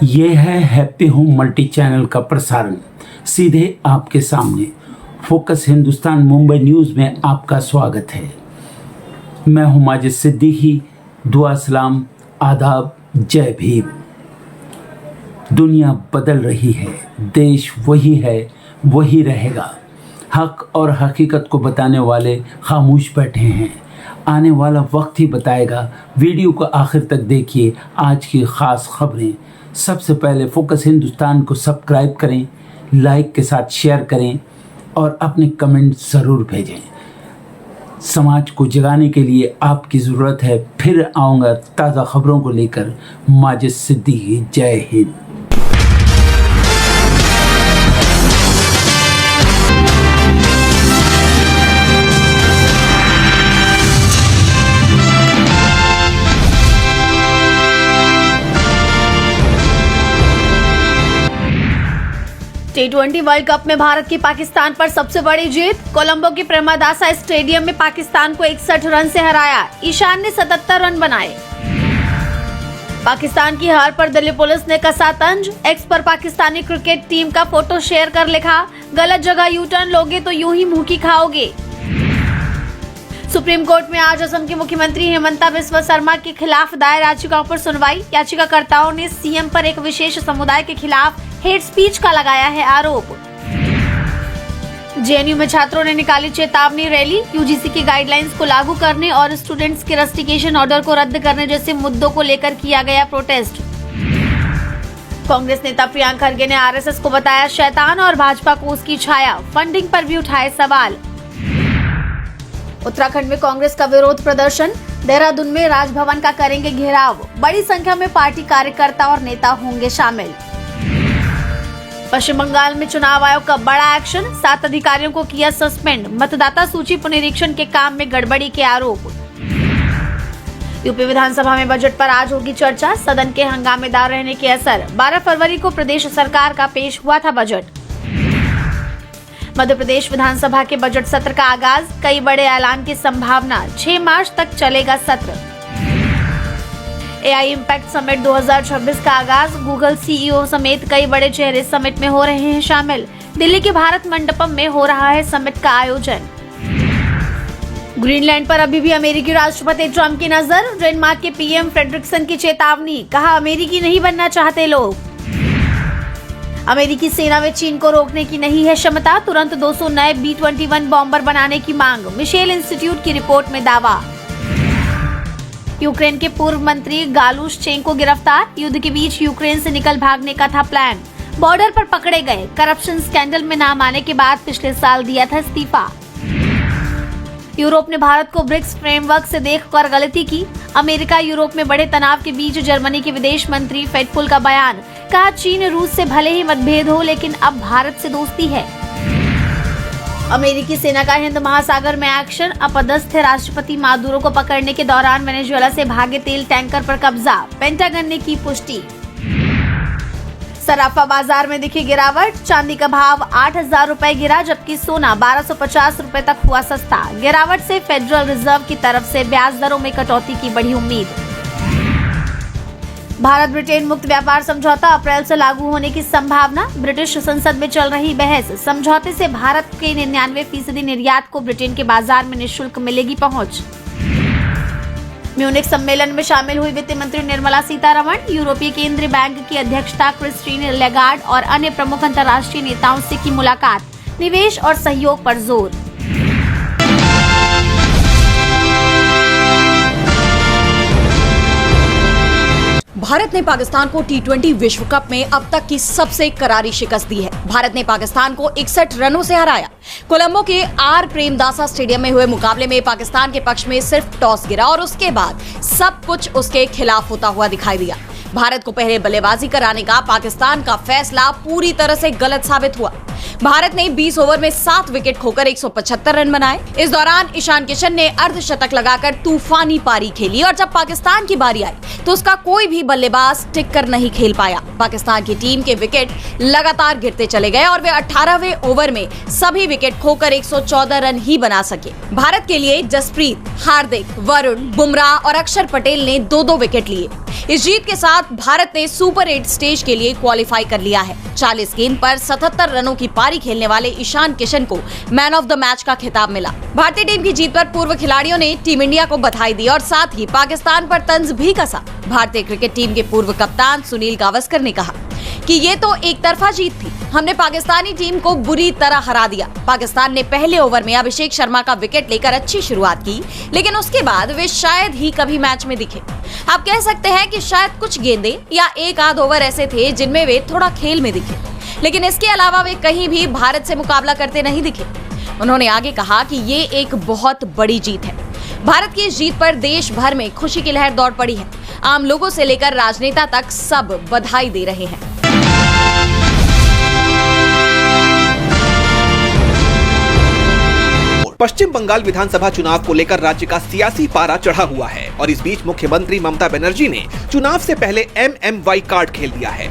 ये है happy home multi channel का प्रसारण सीधे आपके सामने। फोकस हिंदुस्तान मुंबई न्यूज़ में आपका स्वागत है। मैं हूं माजिद सिद्दीकी। दुआ सलाम, आदाब, जय भीम। दुनिया बदल रही है, देश वही है, वही रहेगा। हक और हकीकत को बताने वाले खामोश बैठे हैं। आने वाला वक्त ही बताएगा। वीडियो को आखिर तक देखिए। आज की ख़ास खबरें। सबसे पहले फोकस हिंदुस्तान को सब्सक्राइब करें, लाइक के साथ शेयर करें और अपने कमेंट ज़रूर भेजें। समाज को जगाने के लिए आपकी ज़रूरत है। फिर आऊँगा ताज़ा खबरों को लेकर। माजिद सिद्दीकी, जय हिंद। T20 वर्ल्ड कप में भारत की पाकिस्तान पर सबसे बड़ी जीत। कोलंबो के प्रेमदासा स्टेडियम में पाकिस्तान को 61 रन से हराया। ईशान ने 77 रन बनाए। पाकिस्तान की हार पर दिल्ली पुलिस ने कसा तंज। एक्स पर पाकिस्तानी क्रिकेट टीम का फोटो शेयर कर लिखा, गलत जगह यू टर्न लोगे तो यूं ही मुंह की खाओगे। सुप्रीम कोर्ट में आज असम के मुख्यमंत्री हेमंता बिस्वा शर्मा के खिलाफ दायर याचिकाओं पर सुनवाई। याचिकाकर्ताओं ने सीएम पर एक विशेष समुदाय के खिलाफ हेट स्पीच का लगाया है आरोप। जेएनयू में छात्रों ने निकाली चेतावनी रैली। यूजीसी की गाइडलाइंस को लागू करने और स्टूडेंट्स के रस्टिकेशन ऑर्डर को रद्द करने जैसे मुद्दों को लेकर किया गया प्रोटेस्ट। कांग्रेस नेता प्रियंका खरगे ने आरएसएस को बताया शैतान और भाजपा को उसकी छाया। फंडिंग पर भी उठाए सवाल। उत्तराखंड में कांग्रेस का विरोध प्रदर्शन। देहरादून में राजभवन का करेंगे घेराव। बड़ी संख्या में पार्टी कार्यकर्ता और नेता होंगे शामिल। पश्चिम बंगाल में चुनाव आयोग का बड़ा एक्शन। 7 अधिकारियों को किया सस्पेंड। मतदाता सूची पुनरीक्षण के काम में गड़बड़ी के आरोप। यूपी विधानसभा में बजट पर आज होगी चर्चा। सदन के हंगामेदार रहने के असर। 12 फरवरी को प्रदेश सरकार का पेश हुआ था बजट। मध्य प्रदेश विधानसभा के बजट सत्र का आगाज। कई बड़े ऐलान की संभावना। 6 मार्च तक चलेगा सत्र। एआई इम्पैक्ट समिट 2026 का आगाज। गूगल सीईओ समेत कई बड़े चेहरे समिट में हो रहे हैं शामिल। दिल्ली के भारत मंडपम में हो रहा है समिट का आयोजन। ग्रीनलैंड पर अभी भी अमेरिकी राष्ट्रपति ट्रंप की नजर। डेनमार्क के पीएम फ्रेडरिक्सन की चेतावनी। कहा अमेरिकी नहीं बनना चाहते लोग। अमेरिकी सेना में चीन को रोकने की नहीं है क्षमता। तुरंत 200 नए B-21 बॉम्बर बनाने की मांग। मिशेल इंस्टीट्यूट की रिपोर्ट में दावा। यूक्रेन के पूर्व मंत्री गालुशचेंको गिरफ्तार। युद्ध के बीच यूक्रेन से निकल भागने का था प्लान। बॉर्डर पर पकड़े गए। करप्शन स्कैंडल में नाम आने के बाद पिछले साल दिया था इस्तीफा। यूरोप ने भारत को ब्रिक्स फ्रेमवर्क से देखकर गलती की। अमेरिका यूरोप में बड़े तनाव के बीच जर्मनी के विदेश मंत्री फेटफुल का बयान। कहा चीन रूस से भले ही मतभेद हो लेकिन अब भारत से दोस्ती है। अमेरिकी सेना का हिंद महासागर में एक्शन। अपदस्थ राष्ट्रपति मादुरो को पकड़ने के दौरान वेनेजुएला से भागे तेल टैंकर पर कब्जा। पेंटागन ने की पुष्टि। सराफा बाजार में दिखी गिरावट। चांदी का भाव 8,000 रुपए गिरा, जबकि सोना 1250 रुपए तक हुआ सस्ता। गिरावट से फेडरल रिजर्व की तरफ से ब्याज दरों में कटौती की बढ़ी उम्मीद। भारत ब्रिटेन मुक्त व्यापार समझौता अप्रैल से लागू होने की संभावना। ब्रिटिश संसद में चल रही बहस। समझौते से भारत के 99% निर्यात को ब्रिटेन के बाजार में निःशुल्क मिलेगी पहुंच। म्यूनिख सम्मेलन में शामिल हुई वित्त मंत्री निर्मला सीतारमण। यूरोपीय केंद्रीय बैंक की अध्यक्षता क्रिस्टीन लेगार्ड और अन्य प्रमुख अंतर्राष्ट्रीय नेताओं से की मुलाकात। निवेश और सहयोग पर जोर। भारत ने पाकिस्तान को T20 विश्व कप में अब तक की सबसे करारी शिकस्त दी है। भारत ने पाकिस्तान को 61 रनों से हराया। कोलंबो के आर प्रेमदासा स्टेडियम में हुए मुकाबले में पाकिस्तान के पक्ष में सिर्फ टॉस गिरा और उसके बाद सब कुछ उसके खिलाफ होता हुआ दिखाई दिया। भारत को पहले बल्लेबाजी कराने का पाकिस्तान का फैसला पूरी तरह से गलत साबित हुआ। भारत ने 20 ओवर में 7 विकेट खोकर 175 रन बनाए। इस दौरान ईशान किशन ने अर्धशतक लगाकर तूफानी पारी खेली और जब पाकिस्तान की बारी आई तो उसका कोई भी बल्लेबाज टिक कर नहीं खेल पाया। पाकिस्तान की टीम के विकेट लगातार गिरते चले गए और वे 18वें ओवर में सभी विकेट खोकर 114 रन ही बना सके। भारत के लिए जसप्रीत, हार्दिक, वरुण, बुमराह और अक्षर पटेल ने 2-2 विकेट लिए। इस जीत के साथ भारत ने सुपर 8 स्टेज के लिए क्वालिफाई कर लिया है। 40 गेंद पर 77 रनों की पारी खेलने वाले ईशान किशन को मैन ऑफ द मैच का खिताब मिला। भारतीय टीम की जीत पर पूर्व खिलाड़ियों ने टीम इंडिया को बधाई दी और साथ ही पाकिस्तान पर तंज भी कसा। भारतीय क्रिकेट टीम के पूर्व कप्तान सुनील गावस्कर ने कहा कि ये तो एक तरफा जीत थी, हमने पाकिस्तानी टीम को बुरी तरह हरा दिया। पाकिस्तान ने पहले ओवर में अभिषेक शर्मा का विकेट लेकर अच्छी शुरुआत की, लेकिन उसके बाद वे शायद ही कभी मैच में दिखे। आप कह सकते हैं कि शायद कुछ गेंदें या एक आध ओवर ऐसे थे जिनमें वे थोड़ा खेल में दिखे, लेकिन इसके अलावा वे कहीं भी भारत से मुकाबला करते नहीं दिखे। उन्होंने आगे कहा कि ये एक बहुत बड़ी जीत है। भारत की इस जीत पर देश भर में खुशी की लहर दौड़ पड़ी है। आम लोगों से लेकर राजनेता तक सब बधाई दे रहे हैं। पश्चिम बंगाल विधानसभा चुनाव को लेकर राज्य का सियासी पारा चढ़ा हुआ है और इस बीच मुख्यमंत्री ममता बनर्जी ने चुनाव से पहले MMY कार्ड खेल दिया है।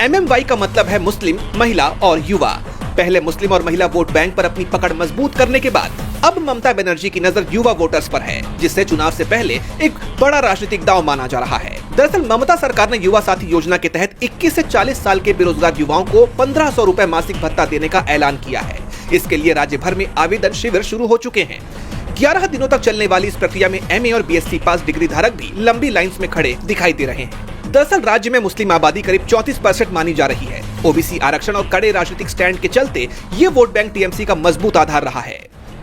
MMY का मतलब है मुस्लिम, महिला और युवा। पहले मुस्लिम और महिला वोट बैंक पर अपनी पकड़ मजबूत करने के बाद अब ममता बनर्जी की नजर युवा वोटर्स पर है, जिससे चुनाव से पहले एक बड़ा राजनीतिक दांव माना जा रहा है। दरअसल ममता सरकार ने युवा साथी योजना के तहत 21 से 40 साल के बेरोजगार युवाओं को 1500 रुपए मासिक भत्ता देने का ऐलान किया है। इसके लिए राज्य भर में आवेदन शिविर शुरू हो चुके हैं। 11 दिनों तक चलने वाली इस प्रक्रिया में MA और BSc पास डिग्री धारक भी लंबी लाइंस में खड़े दिखाई दे रहे हैं। दरअसल राज्य में मुस्लिम आबादी करीब 34% मानी जा रही है। OBC आरक्षण और कड़े राजनीतिक स्टैंड के चलते ये वोट बैंक TMC का मजबूत आधार रहा है।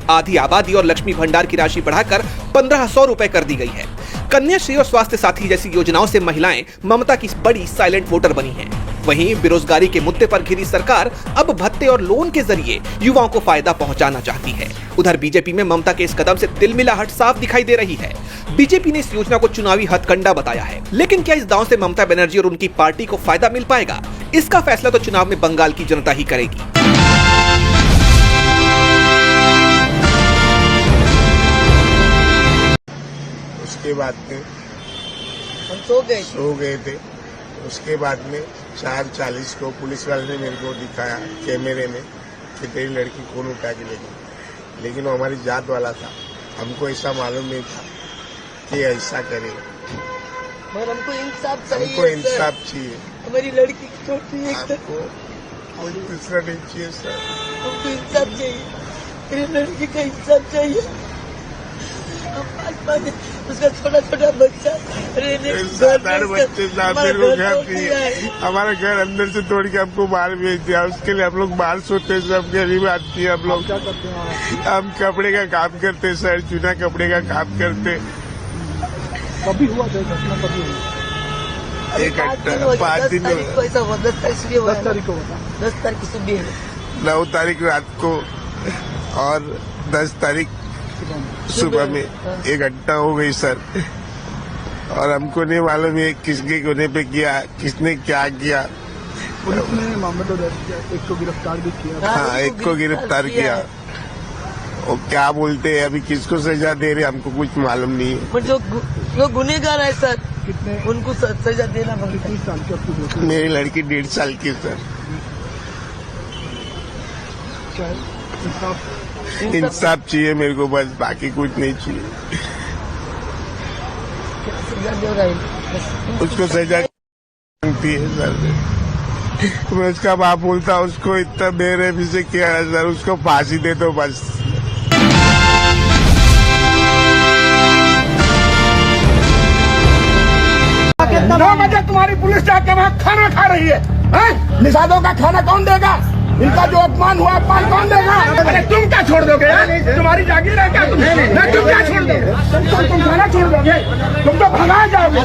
आधी आबादी और लक्ष्मी भंडार की राशि बढ़ाकर 1500 रुपए कर दी गई है। कन्याश्री और स्वास्थ्य साथी जैसी योजनाओं से महिलाएं ममता की बड़ी साइलेंट वोटर बनी हैं। वहीं बेरोजगारी के मुद्दे पर घिरी सरकार अब भत्ते और लोन के जरिए युवाओं को फायदा पहुंचाना चाहती है। उधर बीजेपी में ममता के इस कदम से तिलमिलाहट साफ दिखाई दे रही है। बीजेपी ने इस योजना को चुनावी हथकंडा बताया है, लेकिन क्या इस दांव से ममता बनर्जी और उनकी पार्टी को फायदा मिल पाएगा? इसका फैसला तो चुनाव में बंगाल की जनता ही करेगी। उसके बाद में हम सो गए थे। उसके बाद में 4:40 को पुलिस वाले ने मेरे को दिखाया कैमरे में कि तेरी लड़की कौन उठा के ले गई, लेकिन वो हमारी जात वाला था। हमको ऐसा मालूम नहीं था कि ऐसा करेगा। और हमको इंसाफ चाहिए। हमारी लड़की छोटी है, आपको कोई दूसरा नहीं चाहिए सर। हमको इंसाफ चाहिए, मेरी लड़की का इंसाफ चाहिए। उसका छोटा छोटा बच्चा बच्चे हमारा घर अंदर से तोड़ के हमको बाहर भेज दिया। उसके लिए हम लोग बाहर सोते, सब गरीब आदमी हम लोग। हम कपड़े का काम करते सर, चूना कपड़े का काम करते। कभी हुआ घटना? कभी हुआ? एक 5 दिन ऐसा हुआ। 10 तारीख को हुआ। 10 तारीख की सुबह, 9 तारीख रात को और 10 तारीख सुबह में एक घटना हो गई सर। और हमको नहीं मालूम है किसके कोने पे किया, किसने क्या किया। पुलिस ने मामला तो दर्ज किया, एक को गिरफ्तार भी किया। हाँ, एक को गिरफ्तार किया। वो क्या बोलते हैं अभी किसको सजा दे रहे हमको कुछ मालूम नहीं है। जो गुनहगार है सर, कितने उनको सजा देना पड़ता। कितनी साल की आपकी बेटी? मेरी लड़की 1.5 साल की सर। इंसाफ चाहिए मेरे को, बस बाकी कुछ नहीं चाहिए। उसको सजा मांगती है सर। मैं उसका बाप बोलता उसको इतना बेरहमी से किया है सर, उसको फांसी दे दो बस। नौ बजे तुम्हारी पुलिस जाके वहाँ खाना खा रही है। निषादों का खाना कौन देगा? इनका जो अपमान हुआ, अपमान कौन देगा? अरे तुम क्या छोड़ दोगे? तुम्हारी जागीर है क्या? तुम क्या छोड़ दोगे? तुम खाना छोड़ दोगे? तुम तो भगा जाओगे।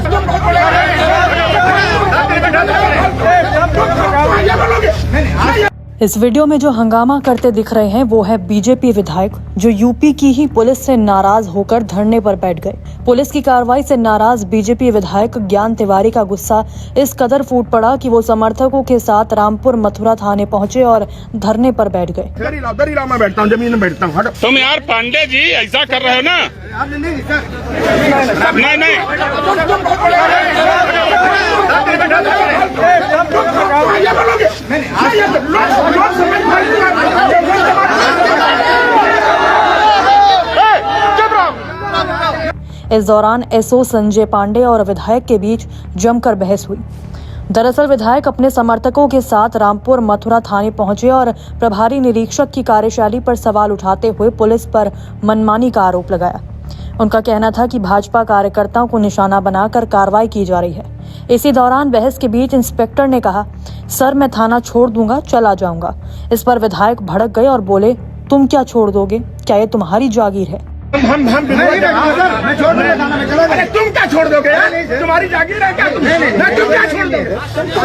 इस वीडियो में जो हंगामा करते दिख रहे हैं वो है बीजेपी विधायक जो यूपी की ही पुलिस से नाराज होकर धरने पर बैठ गए। पुलिस की कार्रवाई से नाराज बीजेपी विधायक ज्ञान तिवारी का गुस्सा इस कदर फूट पड़ा कि वो समर्थकों के साथ रामपुर मथुरा थाने पहुंचे और धरने पर बैठ गए। दरी मैं बैठता हूँ, जमीन में बैठता हूँ। तुम यार पांडे जी ऐसा कर रहे हो ना? नहीं इस दौरान एसओ संजय पांडे और विधायक के बीच जमकर बहस हुई। दरअसल विधायक अपने समर्थकों के साथ रामपुर मथुरा थाने पहुंचे और प्रभारी निरीक्षक की कार्यशैली पर सवाल उठाते हुए पुलिस पर मनमानी का आरोप लगाया। उनका कहना था कि भाजपा कार्यकर्ताओं को निशाना बनाकर कार्रवाई की जा रही है। इसी दौरान बहस के बीच इंस्पेक्टर ने कहा, सर मैं थाना छोड़ दूंगा, चला जाऊंगा। इस पर विधायक भड़क गए और बोले, तुम क्या छोड़ दोगे? क्या ये तुम्हारी जागीर है? हम अरे तुम क्या छोड़ दोगे? तुम्हारी जागीर है क्या? तुम क्या छोड़ दोगे?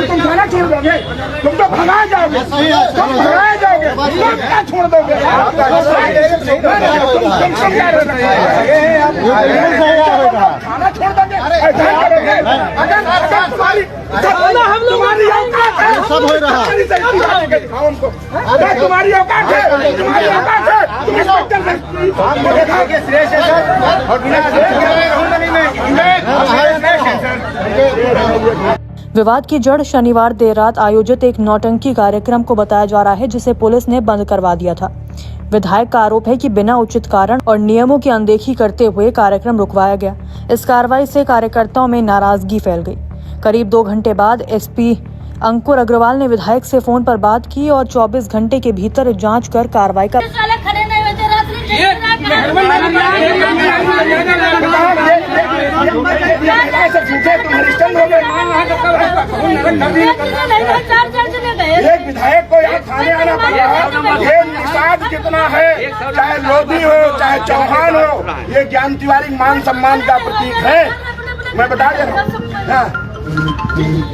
तुम थाना छोड़ दोगे? तुम तो भगाए जाओगे, तुम भगाए जाओगे, तुम क्या छोड़ दोगे? तुम क्या थाना छोड़ दोगे? तुम्हारी औकात है, सब हो रहा है, तुम्हारी औकात है, तुम्हारी औकात है, तुम इंस्पेक्टर विवाद की जड़ शनिवार देर रात आयोजित एक नौटंकी कार्यक्रम को बताया जा रहा है, जिसे पुलिस ने बंद करवा दिया था। विधायक का आरोप है कि बिना उचित कारण और नियमों की अनदेखी करते हुए कार्यक्रम रुकवाया गया। इस कार्रवाई से कार्यकर्ताओं में नाराजगी फैल गई। करीब 2 घंटे बाद एसपी अंकुर अग्रवाल ने विधायक से फोन पर बात की और 24 घंटे के भीतर जांच कर कार्रवाई का एक विधायक को यहाँ थाने आना पड़ रहा है। ये निषाद कितना है, चाहे लोधी हो चाहे चौहान हो, ये ज्ञान तिवारी मान सम्मान का प्रतीक है। मैं बता दे रहा हूँ,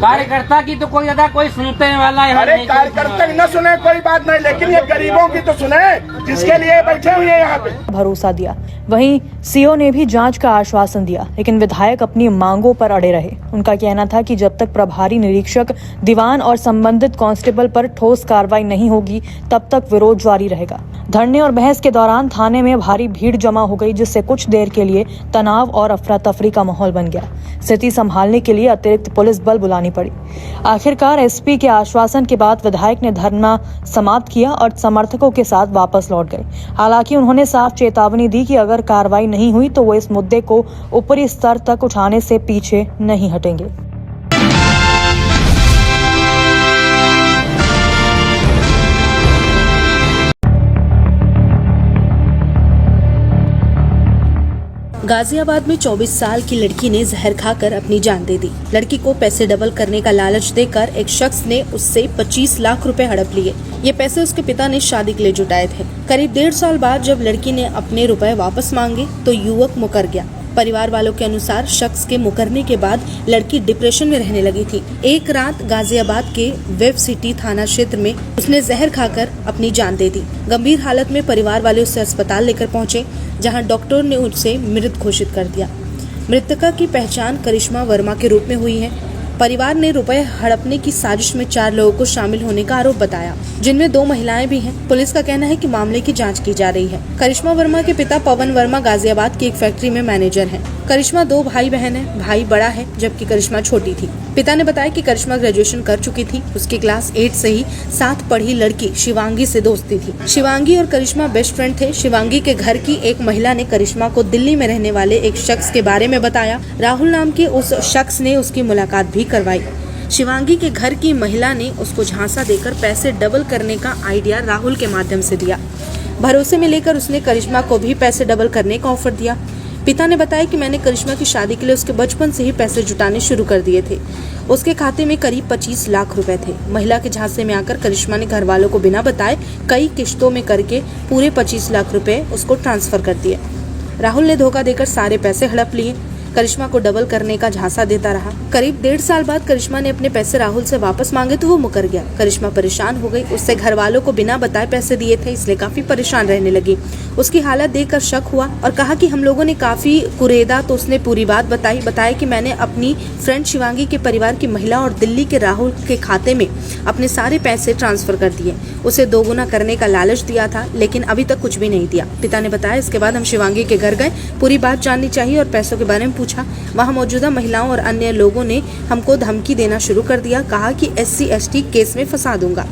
कार्यकर्ता की तो कोई ज्यादा कोई सुनते वाला है। अरे कार्यकर्ता न सुने कोई बात नहीं, लेकिन ये गरीबों की तो सुने, जिसके लिए बैठे हुए हैं यहाँ पे। भरोसा दिया। वहीं सीओ ने भी जांच का आश्वासन दिया, लेकिन विधायक अपनी मांगों पर अड़े रहे। उनका कहना था कि जब तक प्रभारी निरीक्षक, दीवान और संबंधित कांस्टेबल पर ठोस कार्रवाई नहीं होगी, तब तक विरोध जारी रहेगा। धरने और बहस के दौरान थाने में भारी भीड़ जमा हो गई, जिससे कुछ देर के लिए तनाव और अफरा तफरी का माहौल बन गया। स्थिति संभालने के लिए अतिरिक्त पुलिस बल बुलानी पड़ी। आखिरकार एसपी के आश्वासन के बाद विधायक ने धरना समाप्त किया और समर्थकों के साथ वापस लौट गए। हालांकि उन्होंने साफ चेतावनी दी कि अगर कार्रवाई नहीं हुई तो वो इस मुद्दे को ऊपरी स्तर तक उठाने से पीछे नहीं हटेंगे। गाजियाबाद में 24 साल की लड़की ने जहर खाकर अपनी जान दे दी। लड़की को पैसे डबल करने का लालच देकर एक शख्स ने उससे 25 लाख रुपए हड़प लिए। ये पैसे उसके पिता ने शादी के लिए जुटाए थे। करीब 1.5 साल बाद जब लड़की ने अपने रुपए वापस मांगे तो युवक मुकर गया। परिवार वालों के अनुसार शख्स के मुकरने के बाद लड़की डिप्रेशन में रहने लगी थी। एक रात गाजियाबाद के वेब सिटी थाना क्षेत्र में उसने जहर खाकर अपनी जान दे दी। गंभीर हालत में परिवार वाले उसे अस्पताल लेकर पहुंचे, जहां डॉक्टर ने उसे मृत घोषित कर दिया। मृतका की पहचान करिश्मा वर्मा के रूप में हुई है। परिवार ने रुपए हड़पने की साजिश में 4 लोगों को शामिल होने का आरोप बताया, जिनमें 2 महिलाएं भी हैं। पुलिस का कहना है कि मामले की जांच की जा रही है। करिश्मा वर्मा के पिता पवन वर्मा गाजियाबाद की एक फैक्ट्री में मैनेजर हैं। करिश्मा 2 भाई बहन है। भाई बड़ा है जबकि करिश्मा छोटी थी। पिता ने बताया कि करिश्मा ग्रेजुएशन कर चुकी थी। उसकी क्लास 8 से ही साथ पढ़ी लड़की शिवांगी से दोस्ती थी। शिवांगी और करिश्मा बेस्ट फ्रेंड थे। शिवांगी के घर की एक महिला ने करिश्मा को दिल्ली में रहने वाले एक शख्स के बारे में बताया। राहुल नाम के उस शख्स ने उसकी मुलाकात भी करवाई। शिवांगी के घर की महिला ने उसको झांसा देकर पैसे डबल करने का आइडिया राहुल के माध्यम से दिया। भरोसे में लेकर उसने करिश्मा को भी पैसे डबल करने का ऑफर दिया। पिता ने बताया कि मैंने करिश्मा की शादी के लिए उसके बचपन से ही पैसे जुटाने शुरू कर दिए थे। उसके खाते में करीब 25 लाख रुपए थे। महिला के झांसे में आकर करिश्मा ने घर वालों को बिना बताए कई किश्तों में करके पूरे 25 लाख रुपए उसको ट्रांसफर कर दिए। राहुल ने धोखा देकर सारे पैसे हड़प लिए। करिश्मा को डबल करने का झांसा देता रहा। करीब 1.5 साल बाद करिश्मा ने अपने पैसे राहुल से वापस मांगे तो वो मुकर गया। करिश्मा परेशान हो गई। उससे घर वालों को बिना बताए पैसे दिए थे, इसलिए काफी परेशान रहने लगी। उसकी हालत देखकर शक हुआ और कहा कि हम लोगों ने काफी कुरेदा तो उसने पूरी बात बताया कि मैंने अपनी फ्रेंड शिवांगी के परिवार की महिला और दिल्ली के राहुल के खाते में अपने सारे पैसे ट्रांसफर कर दिए। उसे 2 गुना करने का लालच दिया था, लेकिन अभी तक कुछ भी नहीं दिया। पिता ने बताया, इसके बाद हम शिवांगी के घर गए, पूरी बात जाननी चाहिए और पैसों के बारे में पूछा। वहां मौजूदा महिलाओं और अन्य लोगों ने हमको धमकी देना शुरू कर दिया, कहा कि SC/ST केस में फंसा दूंगा।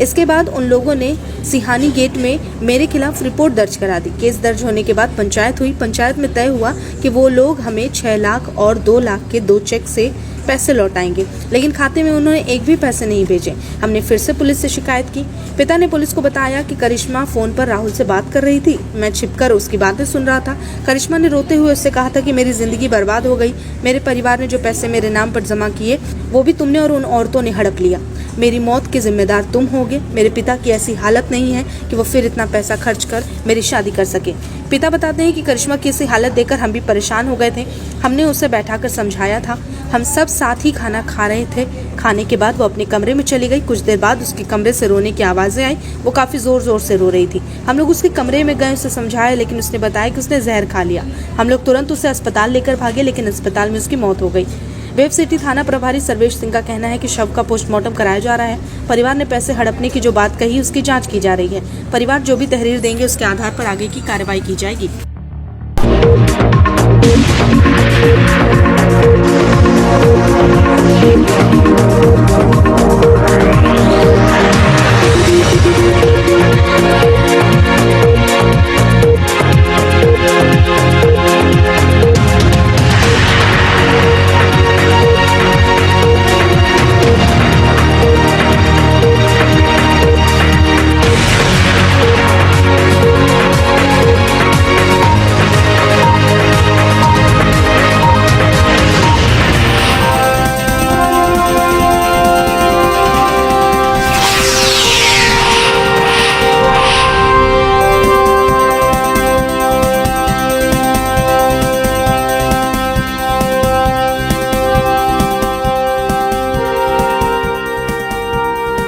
इसके बाद उन लोगों ने सिहानी गेट में मेरे खिलाफ रिपोर्ट दर्ज करा दी। केस दर्ज होने के बाद पंचायत हुई। पंचायत में तय हुआ कि वो लोग हमें 6 लाख और 2 लाख के 2 चेक से पैसे लौटाएंगे, लेकिन खाते में उन्होंने एक भी पैसे नहीं भेजे। हमने फिर से पुलिस से शिकायत की। पिता ने पुलिस को बताया कि करिश्मा फोन पर राहुल से बात कर रही थी, मैं छिपकर उसकी बातें सुन रहा था। करिश्मा ने रोते हुए उससे कहा था कि मेरी जिंदगी बर्बाद हो गई, मेरे परिवार ने जो पैसे मेरे नाम पर जमा किए वो भी तुमने और उन औरतों ने हड़प लिया। मेरी मौत के जिम्मेदार तुम होगे। मेरे पिता की ऐसी हालत नहीं है कि वो फिर इतना पैसा खर्च कर मेरी शादी कर सके। पिता बताते हैं कि करिश्मा की ऐसी हालत देखकर हम भी परेशान हो गए थे। हमने उसे बैठाकर समझाया था। हम सब साथ ही खाना खा रहे थे। खाने के बाद वो अपने कमरे में चली गई। कुछ देर बाद उसके कमरे से रोने की आवाजें आई। वो काफी जोर जोर से रो रही थी। हम लोग उसके कमरे में गए, उसे समझाया, लेकिन उसने बताया कि उसने जहर खा लिया। हम लोग तुरंत उसे अस्पताल लेकर भागे, लेकिन अस्पताल में उसकी मौत हो गई। वेब सिटी थाना प्रभारी सर्वेश सिंह का कहना है कि शव का पोस्टमार्टम कराया जा रहा है। परिवार ने पैसे हड़पने की जो बात कही उसकी जांच की जा रही है। परिवार जो भी तहरीर देंगे उसके आधार पर आगे की कार्रवाई की जाएगी।